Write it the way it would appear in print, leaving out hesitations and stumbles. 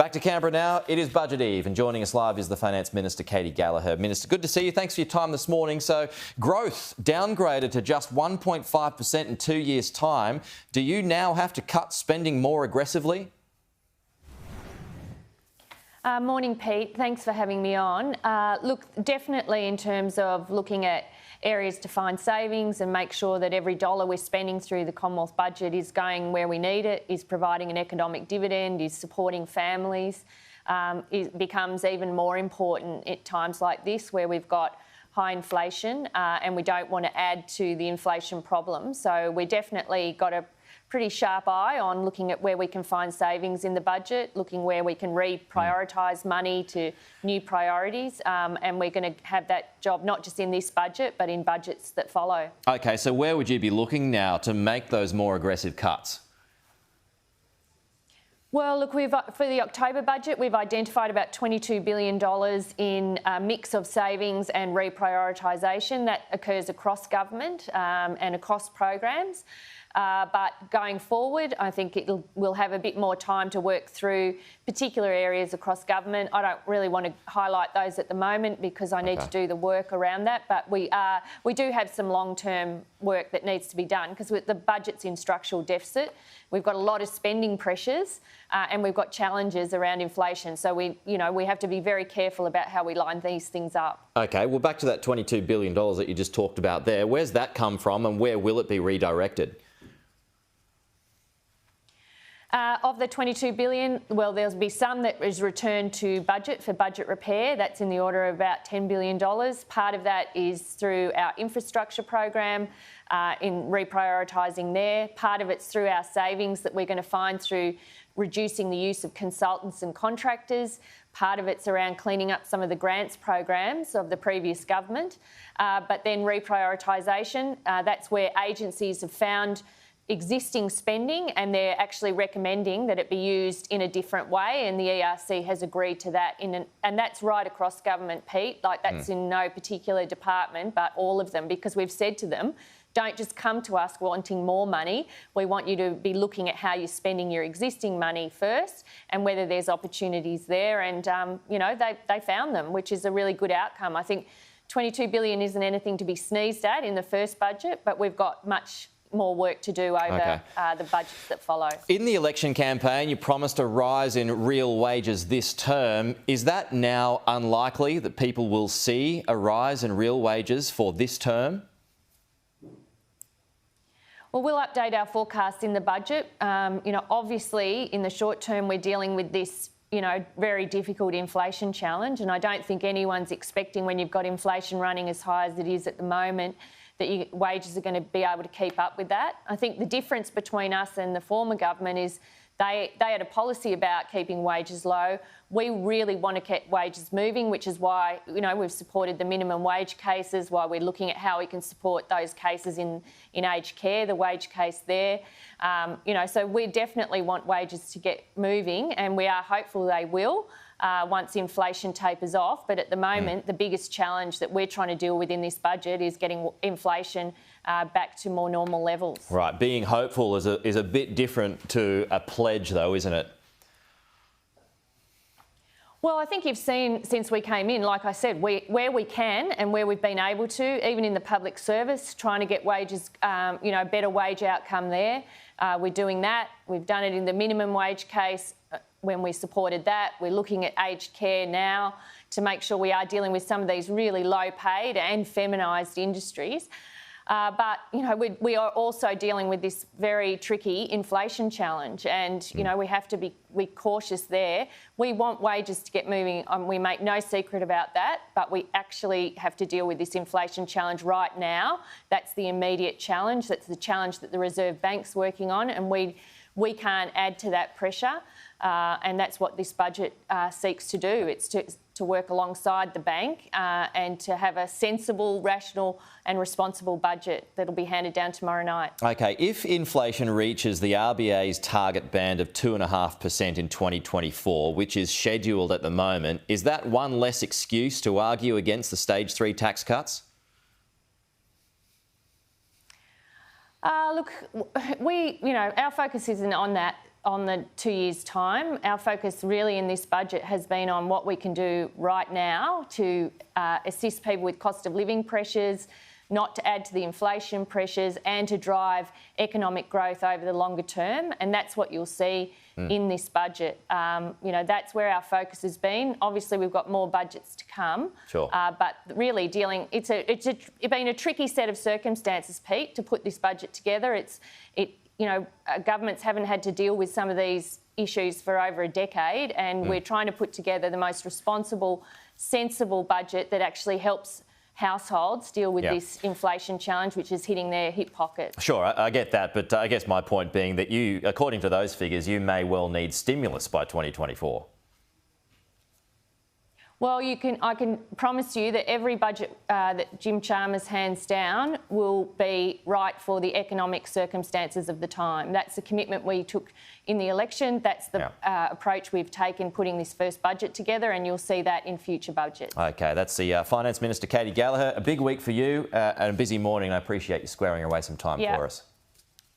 Back to Canberra now. It is Budget Eve, and joining us live is the Finance Minister, Katy Gallagher. Minister, good to see you. Thanks for your time this morning. So, growth downgraded to just 1.5% in 2 years' time. Do you now have to cut spending more aggressively? Morning, Pete. Thanks for having me on. Look, definitely in terms of looking at areas to find savings and make sure that every dollar we're spending through the Commonwealth budget is going where we need it, is providing an economic dividend, is supporting families, it becomes even more important at times like this where we've got high inflation and we don't want to add to the inflation problem. So we've definitely got a pretty sharp eye on looking at where we can find savings in the budget, looking where we can reprioritise money to new priorities, and we're going to have that job not just in this budget but in budgets that follow. OK, so where would you be looking now to make those more aggressive cuts? Well, look, for the October budget, we've identified about $22 billion in a mix of savings and reprioritisation that occurs across government and across programs. But going forward, I think we'll have a bit more time to work through particular areas across government. I don't really want to highlight those at the moment because I need to do the work around that. But we do have some long-term work that needs to be done because the budget's in structural deficit. We've got a lot of spending pressures and we've got challenges around inflation. So we have to be very careful about how we line these things up. OK, well, back to that $22 billion that you just talked about there. Where's that come from and where will it be redirected? Of the $22 billion, well, there'll be some that is returned to budget for budget repair. That's in the order of about $10 billion. Part of that is through our infrastructure program in reprioritising there. Part of it's through our savings that we're going to find through reducing the use of consultants and contractors. Part of it's around cleaning up some of the grants programs of the previous government. But then reprioritisation, that's where agencies have found existing spending and they're actually recommending that it be used in a different way, and the ERC has agreed to that. And that's right across government, Pete. Like, that's in no particular department, but all of them, because we've said to them, don't just come to us wanting more money. We want you to be looking at how you're spending your existing money first and whether there's opportunities there. And, they found them, which is a really good outcome. I think $22 billion isn't anything to be sneezed at in the first budget, but we've got much more work to do over the budgets that follow. In the election campaign, you promised a rise in real wages this term. Is that now unlikely that people will see a rise in real wages for this term? Well, we'll update our forecast in the budget. Obviously, in the short term, we're dealing with this very difficult inflation challenge, and I don't think anyone's expecting, when you've got inflation running as high as it is at the moment, that your wages are going to be able to keep up with that. I think the difference between us and the former government is they had a policy about keeping wages low. We really want to keep wages moving, which is why we've supported the minimum wage cases, why we're looking at how we can support those cases in aged care, the wage case there. So we definitely want wages to get moving, and we are hopeful they will. Once inflation tapers off. But at the moment, the biggest challenge that we're trying to deal with in this budget is getting inflation back to more normal levels. Right. Being hopeful is a bit different to a pledge, though, isn't it? Well, I think you've seen since we came in, like I said, where we can and where we've been able to, even in the public service, trying to get wages, better wage outcome there. We're doing that. We've done it in the minimum wage case when we supported that. We're looking at aged care now to make sure we are dealing with some of these really low paid and feminised industries. But we are also dealing with this very tricky inflation challenge, and we have to be cautious there. We want wages to get moving. We make no secret about that, but we actually have to deal with this inflation challenge right now. That's the immediate challenge. That's the challenge that the Reserve Bank's working on, and we can't add to that pressure. And that's what this budget seeks to do. It's to work alongside the bank and to have a sensible, rational and responsible budget that'll be handed down tomorrow night. OK, if inflation reaches the RBA's target band of 2.5% in 2024, which is scheduled at the moment, is that one less excuse to argue against the Stage 3 tax cuts? Look, our focus isn't on that on the 2 years' time. Our focus really in this budget has been on what we can do right now to assist people with cost of living pressures, not to add to the inflation pressures, and to drive economic growth over the longer term. And that's what you'll see in this budget. That's where our focus has been. Obviously, we've got more budgets to come. Sure. But really it's been a tricky set of circumstances, Pete, to put this budget together. Governments haven't had to deal with some of these issues for over a decade, and we're trying to put together the most responsible, sensible budget that actually helps households deal with this inflation challenge, which is hitting their hip pockets. Sure, I get that, but I guess my point being that you, according to those figures, you may well need stimulus by 2024. Well, I can promise you that every budget that Jim Chalmers hands down will be right for the economic circumstances of the time. That's the commitment we took in the election. That's the approach we've taken putting this first budget together, and you'll see that in future budgets. OK, that's the Finance Minister Katy Gallagher. A big week for you and a busy morning. I appreciate you squaring away some time for us.